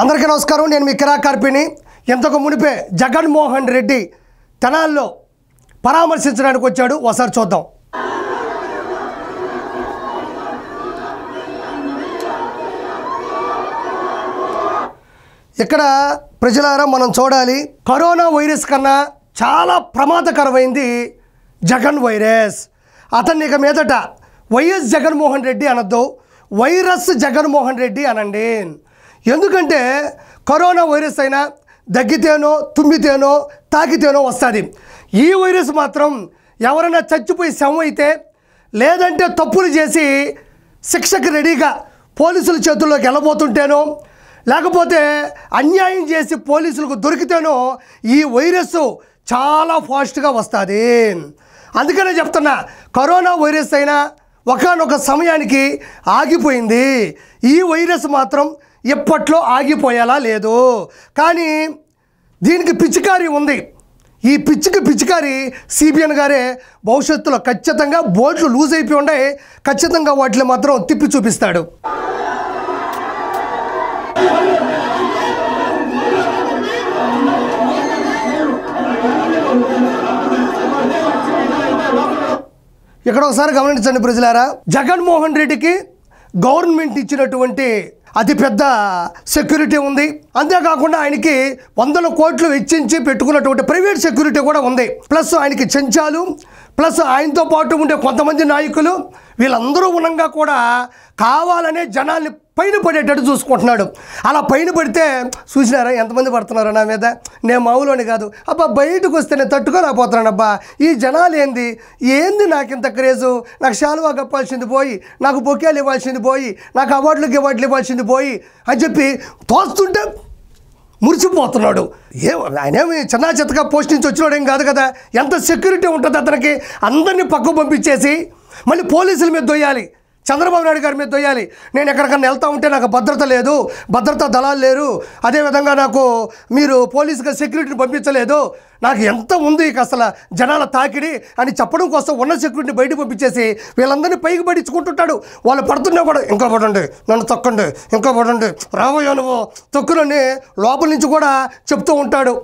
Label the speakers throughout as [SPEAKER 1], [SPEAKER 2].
[SPEAKER 1] అందరికీ నమస్కారం. నేను మీ కిరా కార్పిని. ఇంతకు మునిపే జగన్మోహన్ రెడ్డి తెనాల్లో పరామర్శించడానికి వచ్చాడు. ఒకసారి చూద్దాం. ఇక్కడ ప్రజలారా మనం చూడాలి, కరోనా వైరస్ కన్నా చాలా ప్రమాదకరమైంది జగన్ వైరస్. అతన్ని ఇక మీదట వైఎస్ జగన్మోహన్ రెడ్డి అనొద్దు, వైరస్ జగన్మోహన్ రెడ్డి అనండి. ఎందుకంటే కరోనా వైరస్ అయినా దగ్గితేనో తుమ్మితేనో తాకితేనో వస్తుంది. ఈ వైరస్ మాత్రం ఎవరైనా చచ్చిపోయి శవం అయితే, లేదంటే తప్పులు చేసి శిక్షకు రెడీగా పోలీసుల చేతుల్లోకి వెళ్ళబోతుంటేనో, లేకపోతే అన్యాయం చేసి పోలీసులకు దొరికితేనో ఈ వైరస్ చాలా ఫాస్ట్గా వస్తుంది. అందుకనే చెప్తున్నా, కరోనా వైరస్ అయినా ఒకానొక సమయానికి ఆగిపోయింది. ఈ వైరస్ మాత్రం ఎప్పట్లో ఆగిపోయేలా లేదు. కానీ దీనికి పిచికారీ ఉంది. ఈ పిచికారి సిబిఎన్ గారే భవిష్యత్తులో ఖచ్చితంగా బోట్లు లూజ్ అయిపోయి ఉన్నాయి, ఖచ్చితంగా వాటిని మాత్రం తిప్పి చూపిస్తాడు. ఇక్కడ ఒకసారి గమనించండి ప్రజలారా, జగన్మోహన్ రెడ్డికి గవర్నమెంట్ ఇచ్చినటువంటి అతిపెద్ద సెక్యూరిటీ ఉంది. అంతేకాకుండా ఆయనకి 100 కోట్లు వెచ్చించి పెట్టుకున్నటువంటి ప్రైవేట్ సెక్యూరిటీ కూడా ఉంది. ప్లస్ ఆయనకి చెంచాలు, ప్లస్ ఆయనతో పాటు ఉండే కొంతమంది నాయకులు, వీళ్ళందరూ ఉండగా కూడా కావాలనే జనాల్ని పైన పడేటట్టు చూసుకుంటున్నాడు. అలా పైన పడితే చూసినారా ఎంతమంది పడుతున్నారా నా మీద? నేను మామూలుని కాదు అబ్బా, బయటకు వస్తే నేను తట్టుకోలేకపోతున్నాను. అబ్బా, ఈ జనాలు ఏంది నాకు ఇంత క్రేజు? నాకు శాలువా కప్పాల్సింది పోయి, నాకు బొకేలు ఇవ్వాల్సింది పోయి, నాకు అవార్డులు ఇవ్వాల్సింది పోయి అని చెప్పి తోస్తుంటే మురిసిపోతున్నాడు. ఆయనేమి చిన్న చెత్తగా పోస్ట్ నుంచి వచ్చినాడేం కాదు కదా. ఎంత సెక్యూరిటీ ఉంటుంది అతనికి? అందరినీ పక్కకు పంపించేసి మళ్ళీ పోలీసుల మీద దొయ్యాలి, చంద్రబాబు నాయుడు గారి మీద దొయ్యాలి. నేను ఎక్కడికన్నా వెళ్తా ఉంటే నాకు భద్రత లేదు, భద్రతా దళాలు లేరు, అదేవిధంగా నాకు మీరు పోలీసుగా సెక్యూరిటీని పంపించలేదు, నాకు ఎంత ఉంది ఇక అసలు జనాల తాకిడి అని చెప్పడం కోసం ఉన్న సెక్యూరిటీని బయటకు పంపించేసి వీళ్ళందరినీ పైకి పడించుకుంటుంటాడు. వాళ్ళు పడుతున్నా కూడా ఇంకా పడండి, నన్ను తొక్కండి, ఇంకా పడండి, రాబోయే నువ్వు తొక్కునని లోపల నుంచి కూడా చెప్తూ ఉంటాడు.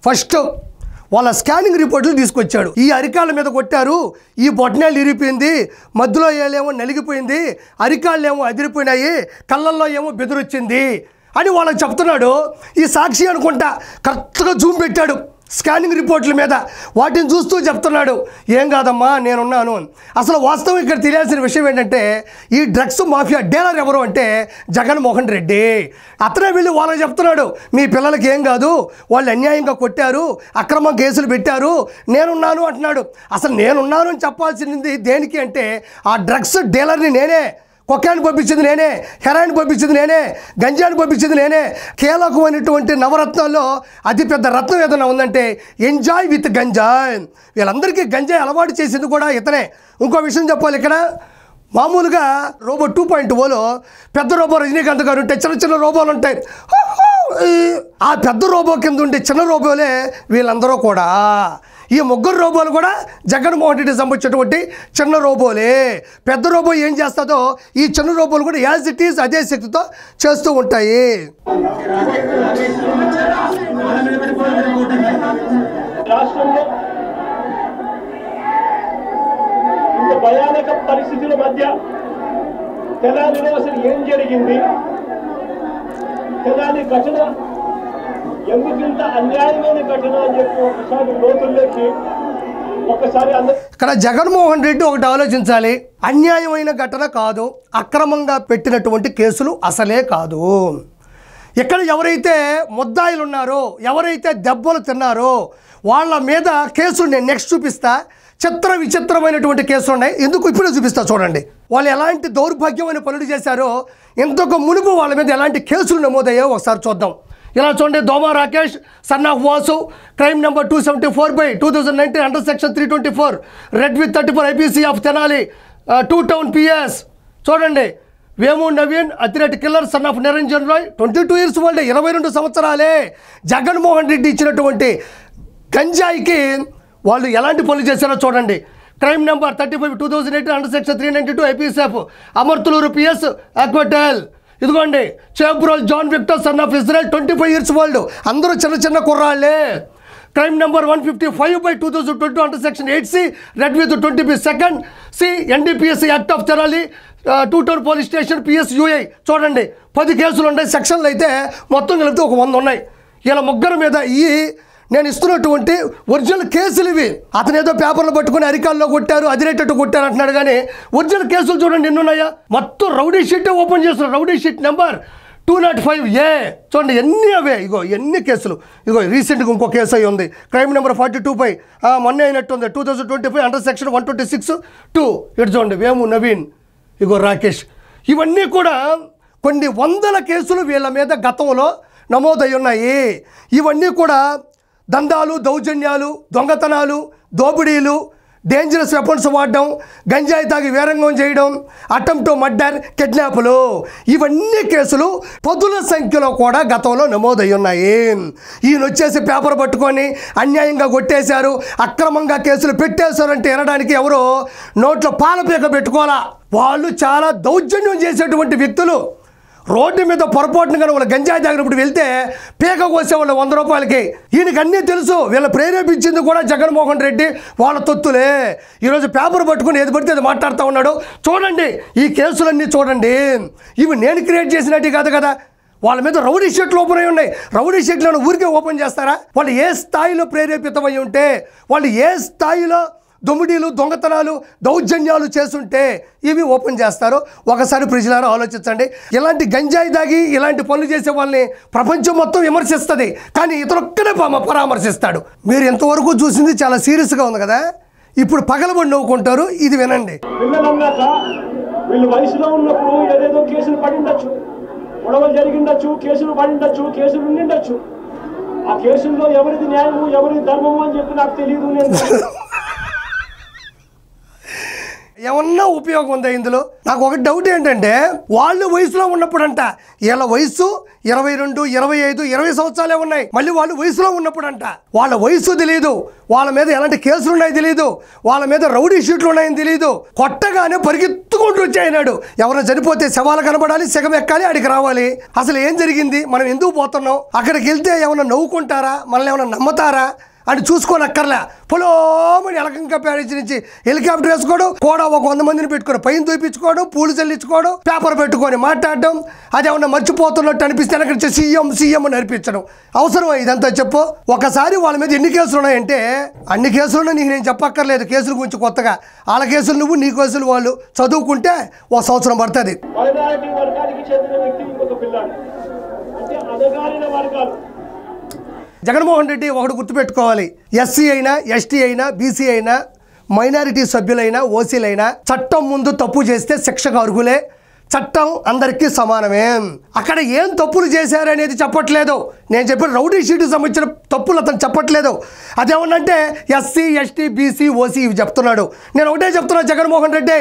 [SPEAKER 1] ఫస్ట్ వాళ్ళ స్కానింగ్ రిపోర్ట్లు తీసుకొచ్చాడు. ఈ అరికాళ్ళ మీద కొట్టారు, ఈ బొట్టనేలు ఇరిగిపోయింది, మధ్యలో ఏమో నలిగిపోయింది, అరికాళ్ళు ఏమో అదిరిపోయినాయి, కళ్ళల్లో ఏమో బెదిరొచ్చింది అని వాళ్ళకి చెప్తున్నాడు. ఈ సాక్షి అనుకుంటా కరెక్ట్గా జూమ్ పెట్టాడు స్కానింగ్ రిపోర్ట్ల మీద. వాటిని చూస్తూ చెప్తున్నాడు, ఏం కాదమ్మా నేనున్నాను. అసలు వాస్తవం ఇక్కడ తెలియాల్సిన విషయం ఏంటంటే, ఈ డ్రగ్స్ మాఫియా డీలర్ ఎవరు అంటే జగన్మోహన్ రెడ్డి. అతనే వెళ్ళి వాళ్ళకి చెప్తున్నాడు, మీ పిల్లలకి ఏం కాదు, వాళ్ళు అన్యాయంగా కొట్టారు, అక్రమ కేసులు పెట్టారు, నేనున్నాను అంటున్నాడు. అసలు నేనున్నాను అని చెప్పాల్సింది దేనికి అంటే, ఆ డ్రగ్స్ డీలర్ని నేనే, కొక్కాన్ని పంపించింది నేనే, హెరాయిన్ పంపించింది నేనే, గంజాన్ని పంపించింది నేనే. కీలకమైనటువంటి నవరత్నాల్లో అతిపెద్ద రత్నం ఏదైనా ఉందంటే ఎంజాయ్ విత్ గంజాయ్. వీళ్ళందరికీ గంజాయి అలవాటు చేసింది కూడా ఇతనే. ఇంకో విషయం చెప్పాలి, ఇక్కడ మామూలుగా రోబో 2.0లో పెద్ద రోబో రజనీకాంత్ గారు ఉంటే చిన్న చిన్న రోబోలు ఉంటాయి. ఆ పెద్ద రోబో కింద ఉండే చిన్న రోబోలే వీళ్ళందరూ కూడా. ఈ ముగ్గురు రోబోలు కూడా జగన్మోహన్ రెడ్డి సంబంధించినటువంటి చిన్న రోబోలే. పెద్ద రోబో ఏం చేస్తుందో ఈ చిన్న రోబోలు కూడా యాజ్ ఇట్ ఈజ్ అదే శక్తితో చేస్తూ ఉంటాయి.
[SPEAKER 2] రాష్ట్రంలో ఇంత భయానక పరిస్థితుల మధ్య తెనాలిలో అసలు ఏం జరిగింది, తెనాలి ఘటన ఎందుకు ఇంత అన్యాయమైన ఘటన అని చెప్పి ఒకసారి లోతుల్లోకి ఒకసారి
[SPEAKER 1] ఇక్కడ జగన్మోహన్ రెడ్డి ఒకటి ఆలోచించాలి, అన్యాయమైన ఘటన కాదు, అక్రమంగా పెట్టినటువంటి కేసులు అసలే కాదు. ఇక్కడ ఎవరైతే ముద్దాయిలు ఉన్నారో, ఎవరైతే దెబ్బలు తిన్నారో వాళ్ళ మీద కేసులు నేను నెక్స్ట్ చూపిస్తా. చిత్ర విచిత్రమైనటువంటి కేసులు ఉన్నాయి, ఎందుకు ఇప్పుడే చూపిస్తా చూడండి. వాళ్ళు ఎలాంటి దౌర్భాగ్యమైన పనులు చేశారో, ఇంతకు మునుపు వాళ్ళ మీద ఎలాంటి కేసులు నమోదయ్యో ఒకసారి చూద్దాం. ఇలా చూడండి, Doma Rakesh son of Vasu, crime number 274/2019 under section 324, read with 34 IPC of Tenali 2 town PS. చూడండి, Vemu Naveen Athireddy killer son of Niranjan Roy 22 years old, 22 సంవత్సరాలే. జగన్మోహన్ రెడ్డి ఇచ్చినటువంటి గంజాయికి వాళ్ళు ఎలాంటి పనులు చేశారో చూడండి. Crime number 35/2008 under section 392 IPC of Amarthaluru PS అక్వటెల్. ఇదిగోండి, Chebrol John Victor son of Israel 25 years old. అందరూ చిన్న చిన్న కుర్రాళ్ళే. Crime number 155/2022 under section 8C read with 20B second C NDPS act of Tenali 2 town police station పిఎస్యుఐ. చూడండి, 10 కేసులు ఉన్నాయి. సెక్షన్లు అయితే మొత్తం కలిపితే ఒక 100 ఉన్నాయి. ఇలా ముగ్గురు మీద ఈ నేను ఇస్తున్నటువంటి ఒరిజినల్ కేసులు ఇవి. అతను ఏదో పేపర్లు పట్టుకుని అరికాల్లో కొట్టారు, అదిరేటట్టు కొట్టారు అంటున్నాడు, కానీ ఒరిజినల్ కేసులు చూడండి ఎన్ని ఉన్నాయా. మొత్తం రౌడీ షీటే ఓపెన్ చేస్తున్నారు. రౌడీ షీట్ నెంబర్ 205A చూడండి, ఎన్ని అవే. ఇగో ఎన్ని కేసులు. ఇగో రీసెంట్గా ఇంకో కేసు అయి ఉంది, క్రైమ్ నెంబర్ 42 మొన్న అయినట్టుంది 2025 అండర్ సెక్షన్ 126(2). ఇటు చూడండి, వేము నవీన్, ఇగో రాకేష్. ఇవన్నీ కూడా కొన్ని వందల కేసులు వీళ్ళ మీద గతంలో నమోదై ఉన్నాయి. ఇవన్నీ కూడా దందాలు, దౌర్జన్యాలు, దొంగతనాలు, దోపిడీలు, డేంజరస్ వెపన్స్ వాడడం, గంజాయి తాగి వీరంగం చేయడం, అటెంప్ట్ టు మర్డర్, కిడ్నాపులు, ఇవన్నీ కేసులు పదుల సంఖ్యలో కూడా గతంలో నమోదై ఉన్నాయి. ఈయన వచ్చేసి పేపర్ పట్టుకొని అన్యాయంగా కొట్టేశారు, అక్రమంగా కేసులు పెట్టేశారంటే వినడానికి ఎవరో నోట్లో పాలపీక పెట్టుకోవాలా. వాళ్ళు చాలా దౌర్జన్యం చేసేటువంటి వ్యక్తులు. రోడ్డు మీద పొరపాటున కానీ వాళ్ళ గంజాయి తాగినప్పుడు వెళ్తే పీక కోసేవాళ్ళు 100 రూపాయలకి. ఈయనకి అన్నీ తెలుసు. వీళ్ళ ప్రేరేపించింది కూడా జగన్మోహన్ రెడ్డి వాళ్ళ తొత్తులే. ఈరోజు పేపర్ పట్టుకుని ఏది పడితే అది మాట్లాడుతూ ఉన్నాడు. చూడండి, ఈ కేసులన్నీ చూడండి. ఇవి నేను క్రియేట్ చేసినట్టు కాదు కదా. వాళ్ళ మీద రౌడీ షీట్లు ఓపెన్ అయి ఉన్నాయి. రౌడీ షీట్లను ఊరికే ఓపెన్ చేస్తారా? వాళ్ళు ఏ స్థాయిలో ప్రేరేపితమై ఉంటే, వాళ్ళు ఏ స్థాయిలో దొమ్మిడీలు, దొంగతనాలు, దౌర్జన్యాలు చేస్తుంటే ఇవి ఓపెన్ చేస్తారు. ఒకసారి ప్రజలారా ఆలోచించండి. ఇలాంటి గంజాయి దాగి ఇలాంటి పనులు చేసే వాళ్ళని ప్రపంచం మొత్తం విమర్శిస్తుంది, కానీ ఇతరొక్కడే పరామర్శిస్తాడు. మీరు ఎంతవరకు చూసింది చాలా సీరియస్గా ఉంది కదా. ఇప్పుడు పగలబడి నవ్వుకుంటారు. ఇది వినండి.
[SPEAKER 2] పిల్లలన్నాక వీళ్ళు వయసులో ఉన్నప్పుడు ఏదేదో కేసులు పడిండొచ్చు, గొడవలు జరిగిండొచ్చు, కేసులు పడిండొచ్చు, కేసులు ఉండిండొచ్చు. ఆ కేసుల్లో ఎవరిది న్యాయము, ఎవరిది ధర్మము అని చెప్పి నాకు తెలియదు. నేను
[SPEAKER 1] ఏమన్నా ఉపయోగం ఉందా ఇందులో? నాకు ఒక డౌట్ ఏంటంటే, వాళ్ళు వయసులో ఉన్నప్పుడంట, వీళ్ళ వయసు 22, 25, 20 సంవత్సరాలే ఉన్నాయి. మళ్ళీ వాళ్ళు వయసులో ఉన్నప్పుడంట వాళ్ళ వయసు తెలియదు, వాళ్ళ మీద ఎలాంటి కేసులు ఉన్నాయో తెలియదు, వాళ్ళ మీద రౌడీ షీట్లు ఉన్నాయని తెలియదు. కొట్టగానే పరిగెత్తుకుంటూ వచ్చాయినాడు. ఎవరైనా చనిపోతే శవాలు కనబడాలి, సిగం ఎక్కాలి, ఆడికి రావాలి. అసలు ఏం జరిగింది, మనం ఎందుకు పోతున్నాం, అక్కడికి వెళ్తే ఏమన్నా నవ్వుకుంటారా, మనల్ని ఏమన్నా నమ్మతారా అని చూసుకోనక్కర్లే. పొలోమని ఎలకంక ప్యారేజ్ నుంచి హెలికాప్టర్ వేసుకోవడం, కూడా ఒక 100 మందిని పెట్టుకొని పైన తూపించుకోవడం, పూలు చల్లించుకోవడం, పేపర్ పెట్టుకొని మాట్లాడడం, అదేమన్నా మర్చిపోతున్నట్టు అనిపిస్తే వెనక సీఎం అని అనిపించడం అవసరమా ఇదంతా చెప్పు? ఒకసారి వాళ్ళ మీద ఎన్ని కేసులు ఉన్నాయంటే అన్ని కేసులు ఉన్నాయి. నీకు నేను చెప్పక్కర్లేదు కేసుల గురించి కొత్తగా. వాళ్ళ కేసులు నువ్వు, నీ కేసులు వాళ్ళు. చదువుకుంటే 1 సంవత్సరం పడుతుంది. జగన్మోహన్ రెడ్డి ఒకటి గుర్తుపెట్టుకోవాలి, ఎస్సీ అయినా, ఎస్టీ అయినా, బీసీ అయినా, మైనారిటీ సభ్యులైనా, ఓసీలైనా చట్టం ముందు తప్పు చేస్తే శిక్షకు అర్హులే. చట్టం అందరికీ సమానమే. అక్కడ ఏం తప్పులు చేశారనేది చెప్పట్లేదు. నేను చెప్పిన రౌడీ షీట్కి సంబంధించిన తప్పులు అతను చెప్పట్లేదు. అదేమన్నంటే ఎస్సీ, ఎస్టీ, బీసీ, ఓసీ ఇవి చెప్తున్నాడు. నేను ఒకటే చెప్తున్నా, జగన్మోహన్ రెడ్డి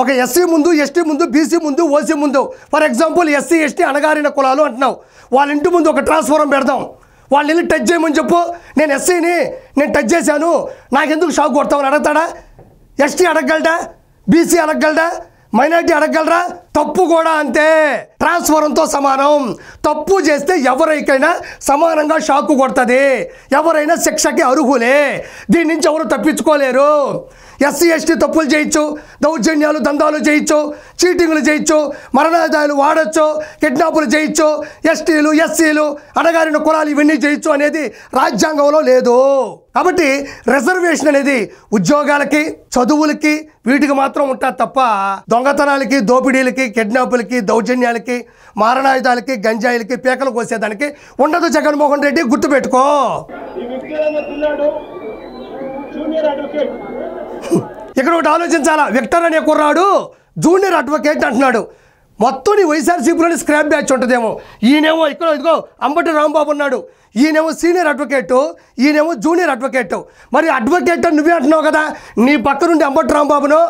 [SPEAKER 1] ఒక ఎస్సీ ముందు, ఎస్టీ ముందు, బీసీ ముందు, ఓసీ ముందు. ఫర్ ఎగ్జాంపుల్ ఎస్సీ, ఎస్టీ అణగారిన కులాలు అంటున్నావు, వాళ్ళ ఇంటి ముందు ఒక ట్రాన్స్ఫారం పెడదాం, వాళ్ళు వెళ్ళి టచ్ చేయమని చెప్పు. నేను ఎస్సీని, నేను టచ్ చేశాను, నాకెందుకు షాక్ కొడతామని అడగతాడా? ఎస్టీ అడగగలడా? బీసీ అడగగలడా? మైనారిటీ అడగగలరా? తప్పు కూడా అంతే, ట్రాన్స్ఫారంతో సమానం. తప్పు చేస్తే ఎవరికైనా సమానంగా షాక్ కొడుతుంది, ఎవరైనా శిక్షకి అర్హులే. దీని నుంచి ఎవరు తప్పించుకోలేరు. ఎస్సీ, ఎస్టీ తప్పులు చేయొచ్చు, దౌర్జన్యాలు, దందాలు చేయొచ్చు, చీటింగ్లు చేయొచ్చు, మరణాదాయాలు వాడచ్చు, కిడ్నాపులు చేయొచ్చు, ఎస్టీలు, ఎస్సీలు, అణగారిన కులాలు ఇవన్నీ చేయొచ్చు అనేది రాజ్యాంగంలో లేదు. కాబట్టి రిజర్వేషన్ అనేది ఉద్యోగాలకి, చదువులకి, వీటికి మాత్రం ఉంటుంది తప్ప దొంగతనాలకి, దోపిడీలకి, కిడ్నాపులకి, దౌర్జన్యాలకి, మారణాయుధాలకి, గంజాయిలకి, పీకలు కోసేదానికి ఉండదు. జగన్మోహన్ రెడ్డి గుర్తుపెట్టుకో. ఇక్కడ ఒకటి ఆలోచించాలా, విక్టర్ అనే కుర్రాడు జూనియర్ అడ్వకేట్ అంటున్నాడు. మొత్తం నీ వైఎస్ఆర్సీపీలోని స్క్రాప్ బ్యాచ్ ఉంటుందేమో. ఈయనేమో ఇక్కడ ఇదిగో అంబటి రాంబాబు ఉన్నాడు, ఈయనేమో సీనియర్ అడ్వకేటు, ఈయనేమో జూనియర్ అడ్వకేటు. మరి అడ్వకేట్ అని నువ్వే అంటున్నావు కదా, నీ పక్క నుండి అంబటి రాంబాబునో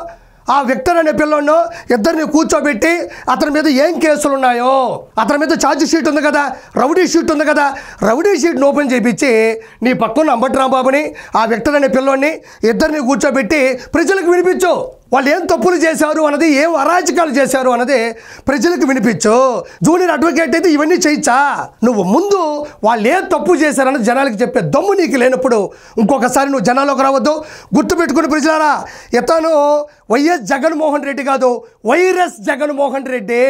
[SPEAKER 1] ఆ విక్టర్ అనే పిల్లోను ఇద్దరిని కూర్చోబెట్టి అతని మీద ఏం కేసులు ఉన్నాయో, అతని మీద ఛార్జ్ షీట్ ఉంది కదా, రౌడీ షీట్ ఉంది కదా, రౌడీ షీట్ని ఓపెన్ చేయించి నీ పక్కన అంబటి రాంబాబుని ఆ విక్టర్ అనే పిల్లోని ఇద్దరిని కూర్చోబెట్టి ప్రజలకు వినిపించు. వాళ్ళు ఏం తప్పులు చేశారు అన్నది, ఏం అరాచకాలు చేశారు అన్నది ప్రజలకు వినిపించు. జూనియర్ అడ్వకేట్ అయితే ఇవన్నీ చేయొచ్చా? నువ్వు ముందు వాళ్ళు ఏం తప్పు చేశారన్నది జనాలకు చెప్పే దమ్ము నీకు లేనప్పుడు ఇంకొకసారి నువ్వు జనాల్లోకి రావద్దు. గుర్తుపెట్టుకుని ప్రజలారా, ఇతను వైఎస్ జగన్మోహన్ రెడ్డి కాదు, వైరస్ జగన్మోహన్ రెడ్డి.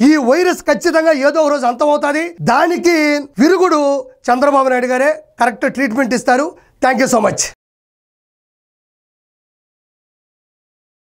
[SPEAKER 1] ఈ వైరస్ ఖచ్చితంగా ఏదో రోజు అంతమవుతుంది. దానికి విరుగుడు చంద్రబాబు నాయుడు గారే కరెక్ట్ ట్రీట్మెంట్ ఇస్తారు. Thank you so much.